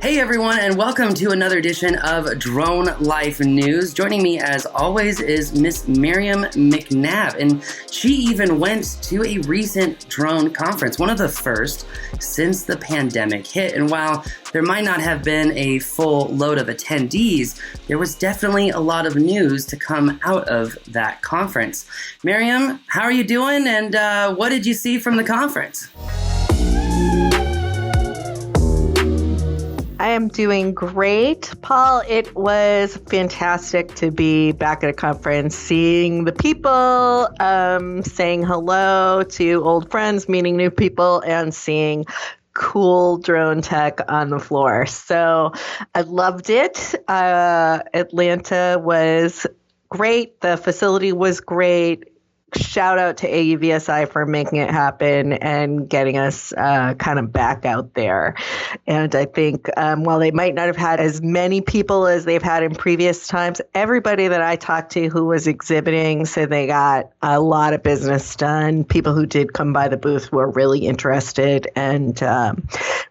Hey everyone, and welcome to another edition of DroneLife News. Joining me as always is Miss Miriam McNabb, and she even went to a recent drone conference, one of the first since the pandemic hit. And while there might not have been a full load of attendees, there was definitely a lot of news to come out of that conference. Miriam, how are you doing, and what did you see from the conference? I am doing great, Paul. It was fantastic to be back at a conference, seeing the people, saying hello to old friends, meeting new people, and seeing cool drone tech on the floor. So I loved it. Atlanta was great. The facility was great. Shout out to AUVSI for making it happen and getting us kind of back out there. And I think while they might not have had as many people as they've had in previous times, everybody that I talked to who was exhibiting said they got a lot of business done. People who did come by the booth were really interested and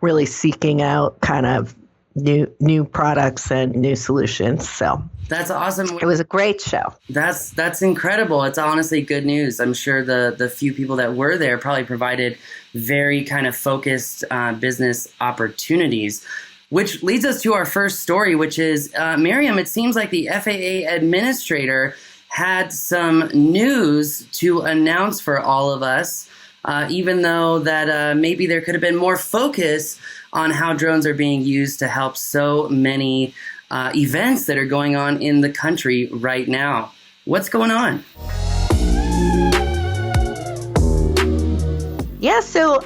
really seeking out kind of new products and new solutions. So that's awesome. It was a great show. That's incredible. It's honestly good news. I'm sure the few people that were there probably provided very kind of focused business opportunities, which leads us to our first story, which is, Miriam, it seems like the FAA Administrator had some news to announce for all of us, even though that maybe there could have been more focus on how drones are being used to help so many events that are going on in the country right now. What's going on? Yeah, so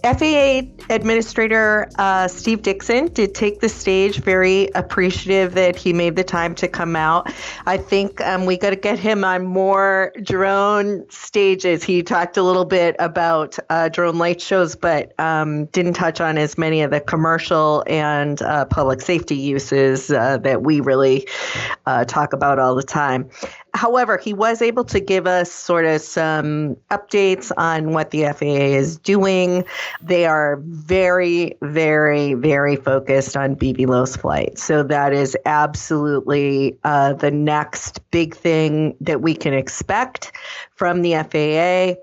FAA Administrator Steve Dickson did take the stage, very appreciative that he made the time to come out. I think we got to get him on more drone stages. He talked a little bit about drone light shows, but didn't touch on as many of the commercial and public safety uses that we really talk about all the time. However, he was able to give us sort of some updates on what the FAA is doing. They are very, very, very focused on BVLOS flight. So that is absolutely the next big thing that we can expect from the FAA.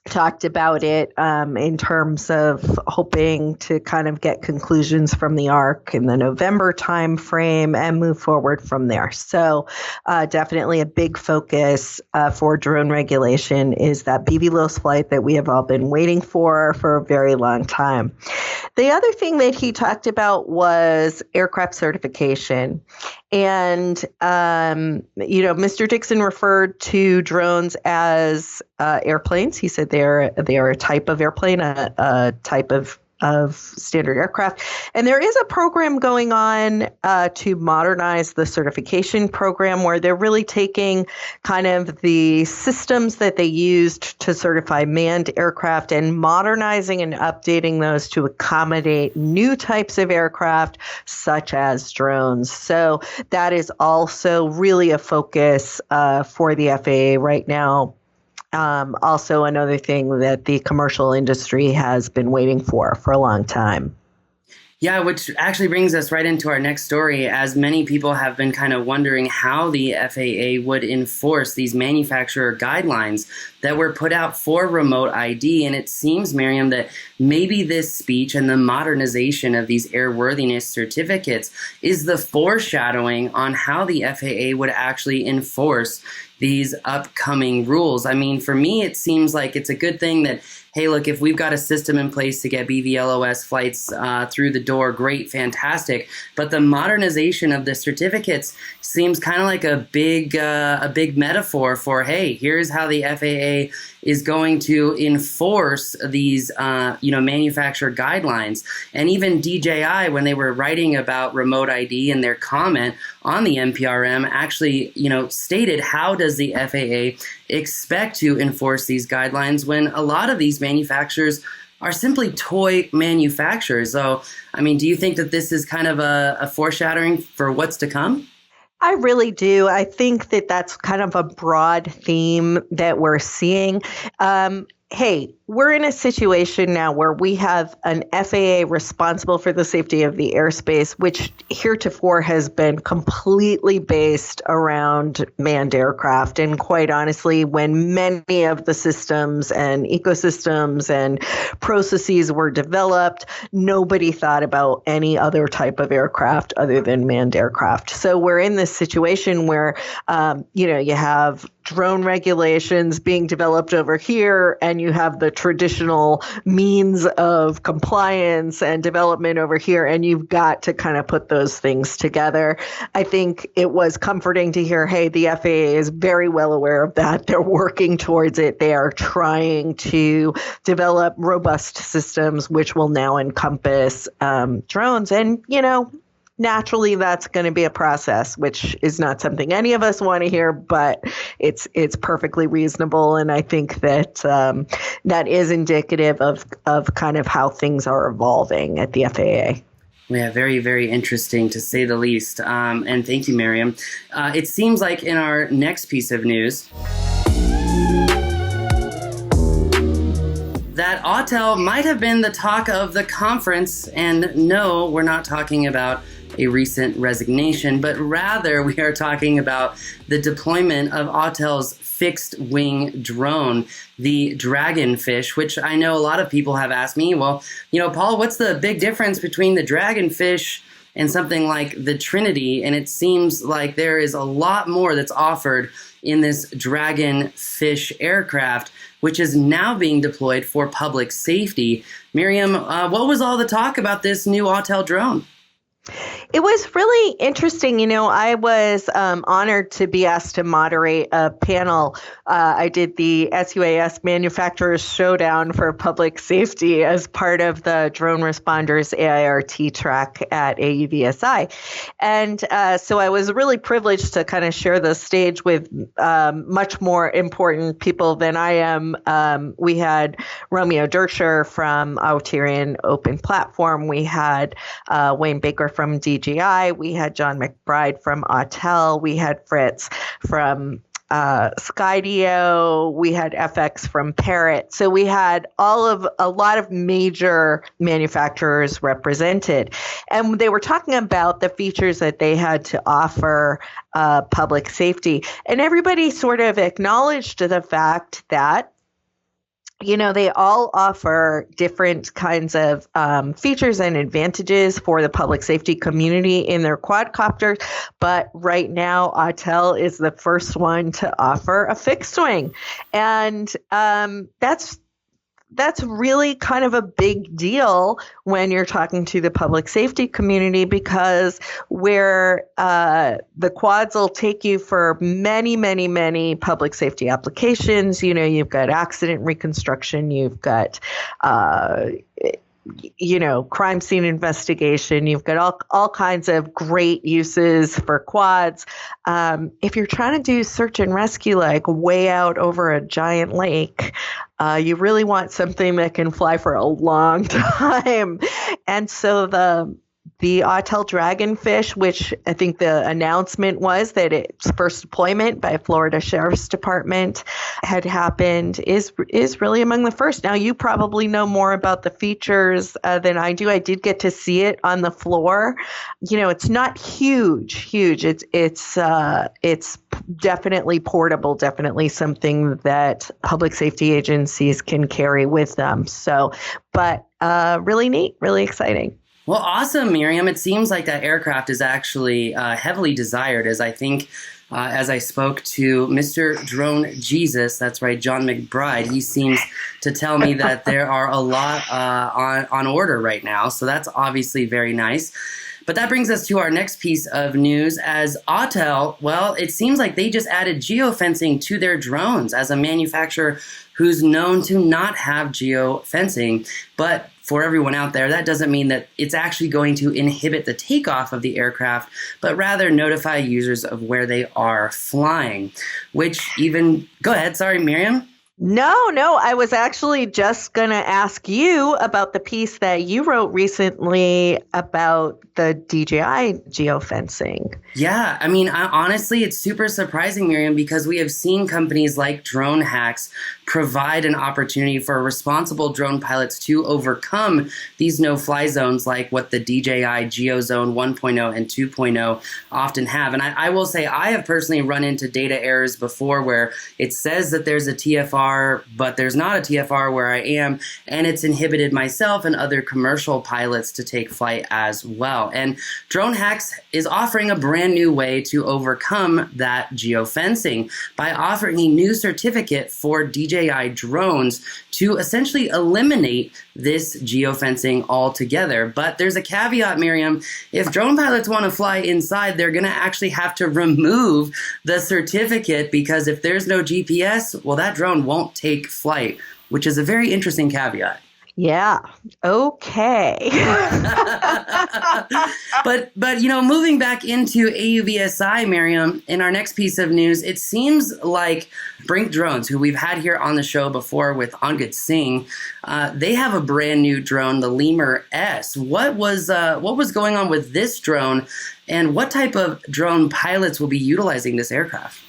Talked about it in terms of hoping to kind of get conclusions from the ARC in the November timeframe and move forward from there. So definitely a big focus for drone regulation is that BVLOS flight that we have all been waiting for a very long time. The other thing that he talked about was aircraft certification. And, Mr. Dickson referred to drones as airplanes. He said they are a type of airplane, a type of standard aircraft. And there is a program going on to modernize the certification program where they're really taking kind of the systems that they used to certify manned aircraft and modernizing and updating those to accommodate new types of aircraft, such as drones. So that is also really a focus for the FAA right now. Also another thing that the commercial industry has been waiting for a long time. Yeah, which actually brings us right into our next story, as many people have been kind of wondering how the FAA would enforce these manufacturer guidelines that were put out for remote ID. And it seems, Miriam, that maybe this speech and the modernization of these airworthiness certificates is the foreshadowing on how the FAA would actually enforce these upcoming rules. I mean, for me, it seems like it's a good thing that, hey, look, if we've got a system in place to get BVLOS flights through the door, great, fantastic. But the modernization of the certificates seems kind of like a big metaphor for, hey, here's how the FAA is going to enforce these, manufacturer guidelines. And even DJI, when they were writing about remote ID in their comment on the NPRM, actually, stated how does the FAA expect to enforce these guidelines when a lot of these manufacturers are simply toy manufacturers. So, I mean, do you think that this is kind of a foreshadowing for what's to come? I really do. I think that that's kind of a broad theme that we're seeing. hey, we're in a situation now where we have an FAA responsible for the safety of the airspace, which heretofore has been completely based around manned aircraft. And quite honestly, when many of the systems and ecosystems and processes were developed, nobody thought about any other type of aircraft other than manned aircraft. So we're in this situation where, you have drone regulations being developed over here, and you have the traditional means of compliance and development over here, and you've got to kind of put those things together. I think it was comforting to hear, hey, the FAA is very well aware of that. They're working towards it. They are trying to develop robust systems which will now encompass drones. And, naturally, that's going to be a process, which is not something any of us want to hear, but it's perfectly reasonable. And I think that that is indicative of kind of how things are evolving at the FAA. Yeah, very, very interesting to say the least. And thank you, Miriam. It seems like in our next piece of news that Autel might have been the talk of the conference. And no, we're not talking about a recent resignation, but rather we are talking about the deployment of Autel's fixed-wing drone, the DragonFish, which I know a lot of people have asked me, well, Paul, what's the big difference between the DragonFish and something like the Trinity? And it seems like there is a lot more that's offered in this DragonFish aircraft, which is now being deployed for public safety. Miriam, what was all the talk about this new Autel drone? It was really interesting. I was honored to be asked to moderate a panel. I did the SUAS Manufacturers Showdown for Public Safety as part of the Drone Responders AIRT track at AUVSI. And so I was really privileged to kind of share the stage with much more important people than I am. We had Romeo Derkshire from Auterian Open Platform. We had Wayne Baker from DJI. We had John McBride from Autel. We had Fritz from Skydio. We had FX from Parrot. So we had a lot of major manufacturers represented. And they were talking about the features that they had to offer public safety. And everybody sort of acknowledged the fact that they all offer different kinds of features and advantages for the public safety community in their quadcopters. But right now, Autel is the first one to offer a fixed wing. And that's really kind of a big deal when you're talking to the public safety community, because where the quads will take you for many, many, many public safety applications. You've got accident reconstruction, you've got crime scene investigation. You've got all kinds of great uses for quads. If you're trying to do search and rescue, like way out over a giant lake, you really want something that can fly for a long time. And so the Autel DragonFish, which I think the announcement was that its first deployment by Florida Sheriff's Department had happened, is really among the first. Now, you probably know more about the features than I do. I did get to see it on the floor. It's not huge. It's definitely portable, definitely something that public safety agencies can carry with them. So, but really neat, really exciting. Well, awesome, Miriam. It seems like that aircraft is actually heavily desired, as I think, as I spoke to Mr. Drone Jesus, that's right, John McBride, he seems to tell me that there are a lot on order right now. So that's obviously very nice. But that brings us to our next piece of news, as Autel, well, it seems like they just added geofencing to their drones as a manufacturer who's known to not have geofencing. But for everyone out there, that doesn't mean that it's actually going to inhibit the takeoff of the aircraft, but rather notify users of where they are flying, which even, go ahead, sorry, Miriam. No. I was actually just going to ask you about the piece that you wrote recently about the DJI geofencing. Yeah, I mean, honestly, it's super surprising, Miriam, because we have seen companies like Drone Hacks provide an opportunity for responsible drone pilots to overcome these no-fly zones like what the DJI GeoZone 1.0 and 2.0 often have. And I will say I have personally run into data errors before where it says that there's a TFR, but there's not a TFR where I am, and it's inhibited myself and other commercial pilots to take flight as well. And Drone Hacks is offering a brand new way to overcome that geofencing by offering a new certificate for DJI drones to essentially eliminate this geofencing altogether. But there's a caveat, Miriam. If drone pilots want to fly inside, they're going to actually have to remove the certificate because if there's no GPS, well, that drone won't take flight, which is a very interesting caveat. Yeah. Okay. But moving back into AUVSI, Miriam, in our next piece of news, it seems like BRINC Drones, who we've had here on the show before with Angad Singh, they have a brand new drone, the Lemur S. What was going on with this drone, and what type of drone pilots will be utilizing this aircraft?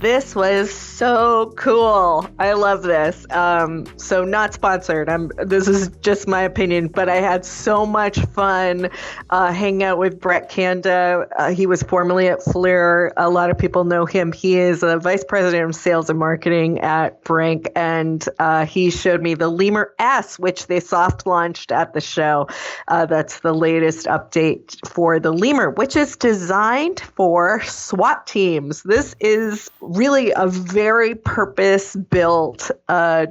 This was so cool. I love this. So not sponsored. This is just my opinion, but I had so much fun hanging out with Brett Kanda. He was formerly at FLIR. A lot of people know him. He is a vice president of sales and marketing at BRINC, and he showed me the Lemur S, which they soft launched at the show. That's the latest update for the Lemur, which is designed for SWAT teams. This is really a very purpose-built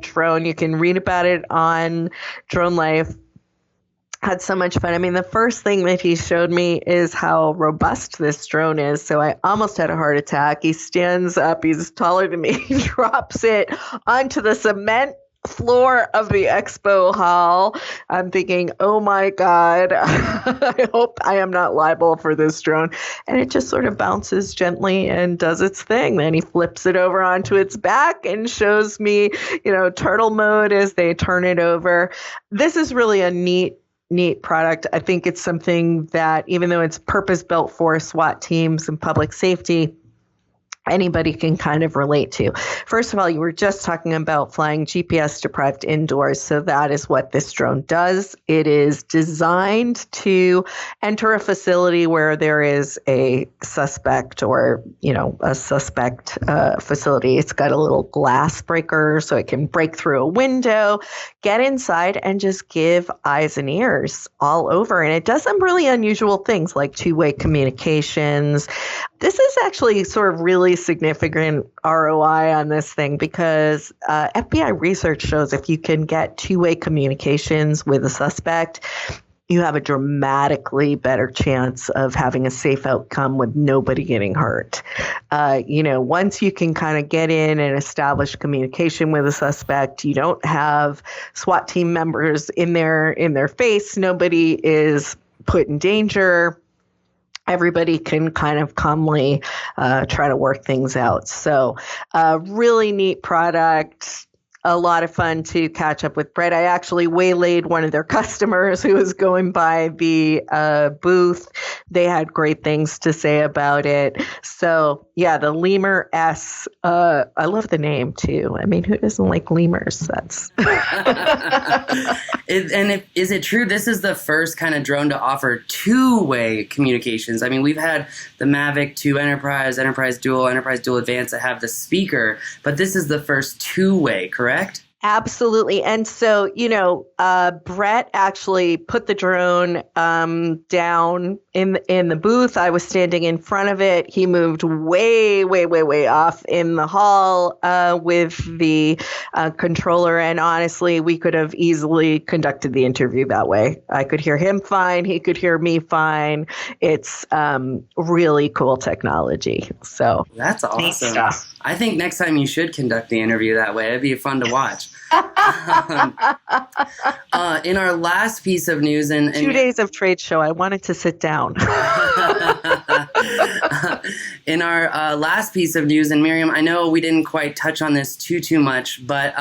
drone. You can read about it on DroneLife. Had so much fun. I mean, the first thing that he showed me is how robust this drone is. So I almost had a heart attack. He stands up. He's taller than me. He drops it onto the cement floor of the expo hall. I'm thinking, oh my God, I hope I am not liable for this drone. And it just sort of bounces gently and does its thing. Then he flips it over onto its back and shows me, turtle mode as they turn it over. This is really a neat product. I think it's something that, even though it's purpose-built for SWAT teams and public safety, anybody can kind of relate to. First of all, you were just talking about flying GPS deprived indoors. So that is what this drone does. It is designed to enter a facility where there is a suspect or, a suspect facility. It's got a little glass breaker so it can break through a window, get inside and just give eyes and ears all over. And it does some really unusual things like two-way communications. This is actually sort of really significant ROI on this thing because FBI research shows if you can get two-way communications with a suspect, you have a dramatically better chance of having a safe outcome with nobody getting hurt. Once you can kind of get in and establish communication with a suspect, you don't have SWAT team members in their face. Nobody is put in danger. Everybody can kind of calmly try to work things out. So really neat product. A lot of fun to catch up with Brett. I actually waylaid one of their customers who was going by the booth. They had great things to say about it. So yeah, the Lemur S. I love the name too. I mean, who doesn't like lemurs? That's. Is it true this is the first kind of drone to offer two-way communications? I mean, we've had the Mavic 2 Enterprise, Enterprise Dual Advanced that have the speaker, but this is the first two-way, correct? Absolutely. And so, Brett actually put the drone down in the booth. I was standing in front of it. He moved way, way, way, way off in the hall with the controller. And honestly, we could have easily conducted the interview that way. I could hear him fine. He could hear me fine. It's really cool technology. So that's awesome. I think next time you should conduct the interview that way. It'd be fun to watch. In our last piece of news, and 2 days of trade show, I wanted to sit down. in our last piece of news, and Miriam, I know we didn't quite touch on this too much, but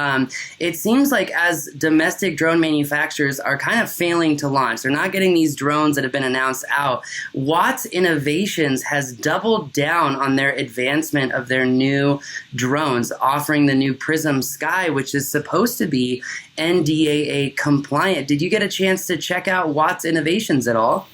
it seems like as domestic drone manufacturers are kind of failing to launch, they're not getting these drones that have been announced out. Watts Innovations has doubled down on their advancement of their new drones, offering the new Prism Sky, which is supposed to be NDAA compliant. Did you get a chance to check out Watts Innovations at all?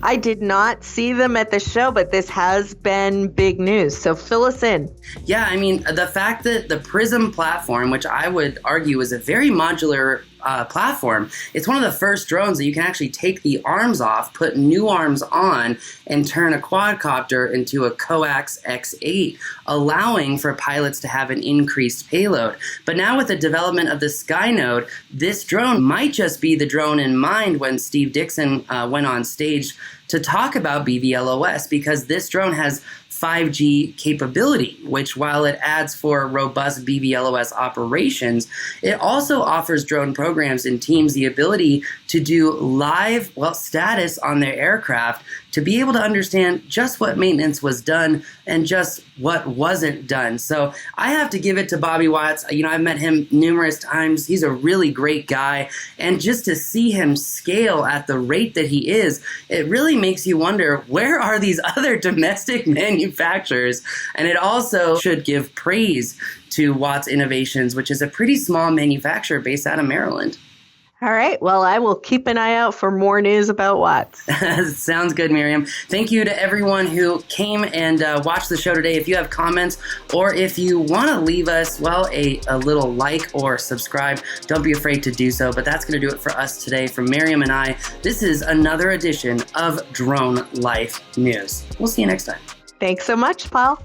I did not see them at the show, but this has been big news. So fill us in. Yeah, I mean, the fact that the Prism platform, which I would argue is a very modular platform, it's one of the first drones that you can actually take the arms off, put new arms on, and turn a quadcopter into a Coax X8, allowing for pilots to have an increased payload. But now with the development of the Skynode, this drone might just be the drone in mind when Steve Dickson went on stage to talk about BVLOS, because this drone has 5G capability, which while it adds for robust BVLOS operations, it also offers drone programs and teams the ability to do live status on their aircraft, to be able to understand just what maintenance was done and just what wasn't done. So I have to give it to Bobby Watts. You know, I've met him numerous times. He's a really great guy. And just to see him scale at the rate that he is, it really makes you wonder, where are these other domestic manufacturers? And it also should give praise to Watts Innovations, which is a pretty small manufacturer based out of Maryland. All right. Well, I will keep an ise out for more news about Watts. Sounds good, Miriam. Thank you to everyone who came and watched the show today. If you have comments or if you want to leave us, a little like or subscribe, don't be afraid to do so. But that's going to do it for us today. From Miriam and I, this is another edition of Drone Life News. We'll see you next time. Thanks so much, Paul.